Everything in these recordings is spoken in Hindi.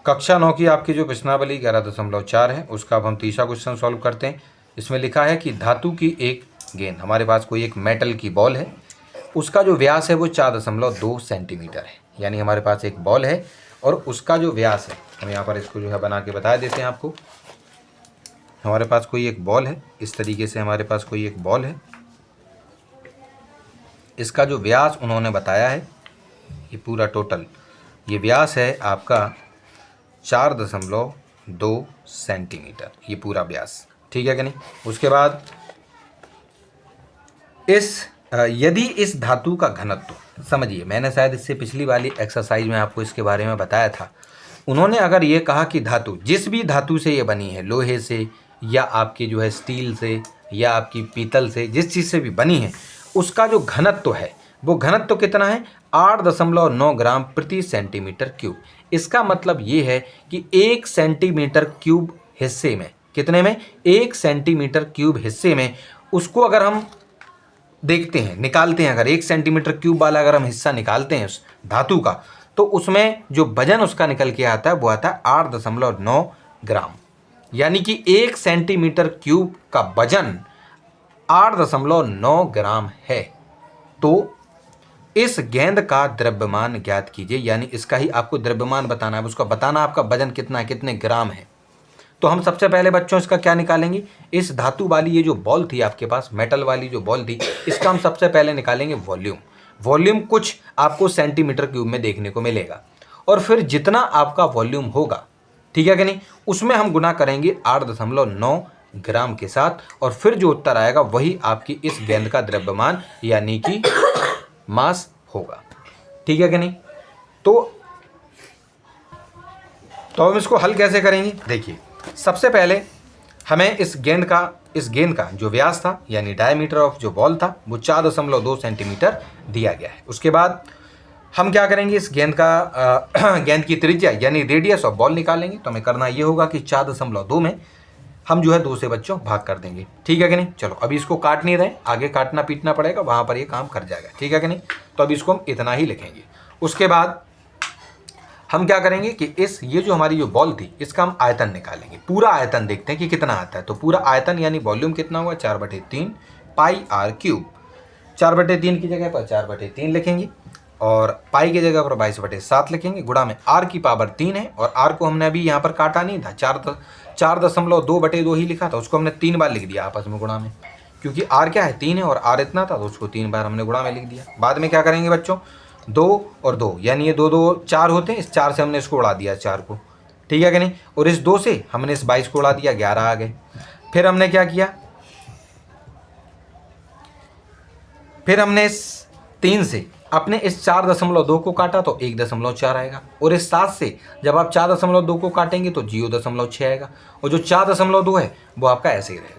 कक्षा 9 की आपकी जो प्रश्नावली 11.4 है उसका अब हम तीसरा क्वेश्चन सॉल्व करते हैं। इसमें लिखा है कि धातु की एक गेंद, हमारे पास कोई एक मेटल की बॉल है, उसका जो व्यास है वो 4.2 सेंटीमीटर है। यानी हमारे पास एक बॉल है और उसका जो व्यास है, हम यहाँ पर इसको जो है बना के बता देते हैं आपको। हमारे पास कोई एक बॉल है, इस तरीके से हमारे पास कोई एक बॉल है, इसका जो व्यास उन्होंने बताया है, ये पूरा टोटल ये व्यास है आपका 4.2 सेंटीमीटर, ये पूरा व्यास, ठीक है कि नहीं। उसके बाद यदि इस धातु का घनत्व, समझिए मैंने शायद इससे पिछली वाली एक्सरसाइज में आपको इसके बारे में बताया था। उन्होंने अगर ये कहा कि धातु, जिस भी धातु से ये बनी है, लोहे से या आपकी जो है स्टील से या आपकी पीतल से, जिस चीज़ से भी बनी है, उसका जो घनत्व है वो घनत्व कितना है, 8.9 ग्राम प्रति सेंटीमीटर क्यूब। इसका मतलब ये है कि 1 सेंटीमीटर क्यूब हिस्से में, कितने में, 1 सेंटीमीटर क्यूब हिस्से में, उसको अगर हम देखते हैं, निकालते हैं, अगर 1 सेंटीमीटर क्यूब वाला अगर हम हिस्सा निकालते हैं उस धातु का, तो उसमें जो वजन उसका निकल के आता है वो आता है 8.9 ग्राम। यानी कि 1 सेंटीमीटर क्यूब का वजन 8.9 ग्राम है। तो इस गेंद का द्रव्यमान ज्ञात कीजिए, यानी इसका ही आपको द्रव्यमान बताना है, उसका बताना आपका वजन कितना है, कितने ग्राम है। तो हम सबसे पहले बच्चों इसका क्या निकालेंगे, इस धातु वाली ये जो बॉल थी आपके पास, मेटल वाली जो बॉल थी, इसका हम सबसे पहले निकालेंगे वॉल्यूम। वॉल्यूम कुछ आपको सेंटीमीटर क्यूब में देखने को मिलेगा, और फिर जितना आपका वॉल्यूम होगा, ठीक है कि नहीं, उसमें हम गुना करेंगे 8.9 ग्राम के साथ, और फिर जो उत्तर आएगा वही आपकी इस गेंद का द्रव्यमान यानी कि मास होगा, ठीक है कि नहीं। तो हम इसको हल कैसे करेंगे, देखिए सबसे पहले हमें इस गेंद का जो व्यास था यानी डायमीटर ऑफ जो बॉल था वो 4.2 सेंटीमीटर दिया गया है। उसके बाद हम क्या करेंगे, इस गेंद की त्रिज्या यानी रेडियस ऑफ बॉल निकालेंगे। तो हमें करना ये होगा कि 4.2 में हम जो है 2 से बच्चों भाग कर देंगे, ठीक है कि नहीं। चलो अभी इसको काट नहीं रहे, आगे काटना पीटना पड़ेगा, वहाँ पर ये काम कर जाएगा, ठीक है कि नहीं। तो अभी इसको हम इतना ही लिखेंगे। उसके बाद हम क्या करेंगे कि ये जो हमारी जो बॉल थी इसका हम आयतन निकालेंगे, पूरा आयतन देखते हैं कि कितना आता है। तो पूरा आयतन यानी वॉल्यूम कितना हुआ, 4/3 पाई आर क्यूब। 4/3 की जगह पर 4/3 लिखेंगे, और पाई की जगह पर 22/7 लिखेंगे, गुणा में आर की पावर 3 है, और आर को हमने अभी यहाँ पर काटा नहीं था, 4.2/2 ही लिखा था, उसको हमने 3 बार लिख दिया आपस में गुणा में, क्योंकि आर क्या है 3 है और आर इतना था, तो उसको 3 बार हमने गुणा में लिख दिया। बाद में क्या करेंगे बच्चों, 2 और 2 यानी ये 2 2 4 होते हैं, इस 4 से हमने इसको उड़ा दिया 4 को, ठीक है कि नहीं। और इस 2 से हमने इस 22 को उड़ा दिया, 11 आ गए। फिर हमने क्या किया, फिर हमने इस 3 से अपने इस 4.2 को काटा तो 1.4 आएगा, और इस 7 से जब आप 4.2 को काटेंगे तो 0.6 आएगा, और जो 4.2 है वो आपका ऐसे ही रहेगा।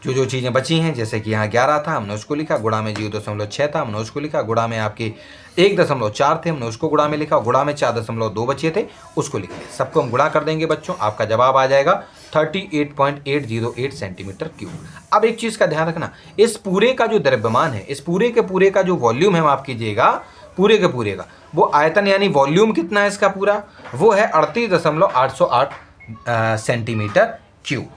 जो चीज़ें बची हैं, जैसे कि यहाँ 11 था हमने उसको लिखा, गुणा में 0.6 था हमने उसको लिखा, गुणा में आपके 1.4 थे हमने उसको गुणा में लिखा, गुणा में 4.2 बचे थे उसको लिख लिया। सबको हम गुणा कर देंगे बच्चों, आपका जवाब आ जाएगा 38.808 सेंटीमीटर क्यूब। अब एक चीज़ का ध्यान रखना, इस पूरे का जो द्रव्यमान है, इस पूरे के पूरे का जो वॉल्यूम है, माफ कीजिएगा, पूरे के पूरे का वो आयतन यानी वॉल्यूम कितना है इसका पूरा, वो है 38.808 सेंटीमीटर क्यूब।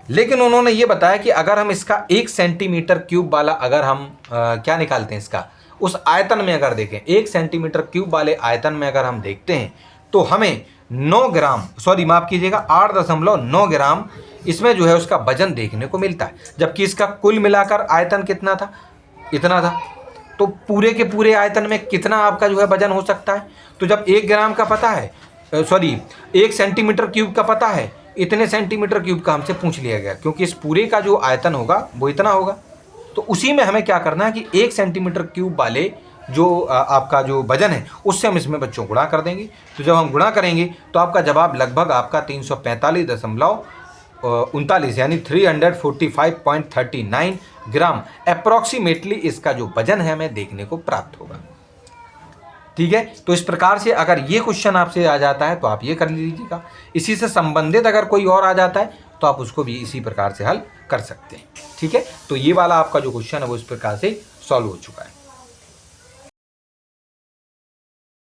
लेकिन उन्होंने ये बताया कि अगर हम इसका 1 सेंटीमीटर क्यूब वाला अगर हम क्या निकालते हैं इसका, उस आयतन में अगर देखें, 1 सेंटीमीटर क्यूब वाले आयतन में अगर हम देखते हैं तो हमें 9 ग्राम, सॉरी माफ कीजिएगा 8.9 ग्राम इसमें जो है उसका वजन देखने को मिलता है, जबकि इसका कुल मिलाकर आयतन कितना था, इतना था। तो पूरे के पूरे आयतन में कितना आपका जो है वजन हो सकता है। तो जब 1 ग्राम का पता है, सॉरी 1 सेंटीमीटर क्यूब का पता है, इतने सेंटीमीटर क्यूब का हमसे पूछ लिया गया, क्योंकि इस पूरे का जो आयतन होगा वो इतना होगा। तो उसी में हमें क्या करना है कि 1 सेंटीमीटर क्यूब वाले जो आपका जो वजन है उससे हम इसमें बच्चों गुणा कर देंगे। तो जब हम गुणा करेंगे तो आपका जवाब लगभग आपका 345.39 यानी 345.39 ग्राम अप्रॉक्सीमेटली इसका जो वजन है हमें देखने को प्राप्त होगा, ठीक है। तो इस प्रकार से अगर ये क्वेश्चन आपसे आ जाता है तो आप ये कर लीजिएगा। इसी से संबंधित अगर कोई और आ जाता है तो आप उसको भी इसी प्रकार से हल कर सकते हैं, ठीक है। तो ये वाला आपका जो क्वेश्चन है वो इस प्रकार से सॉल्व हो चुका है।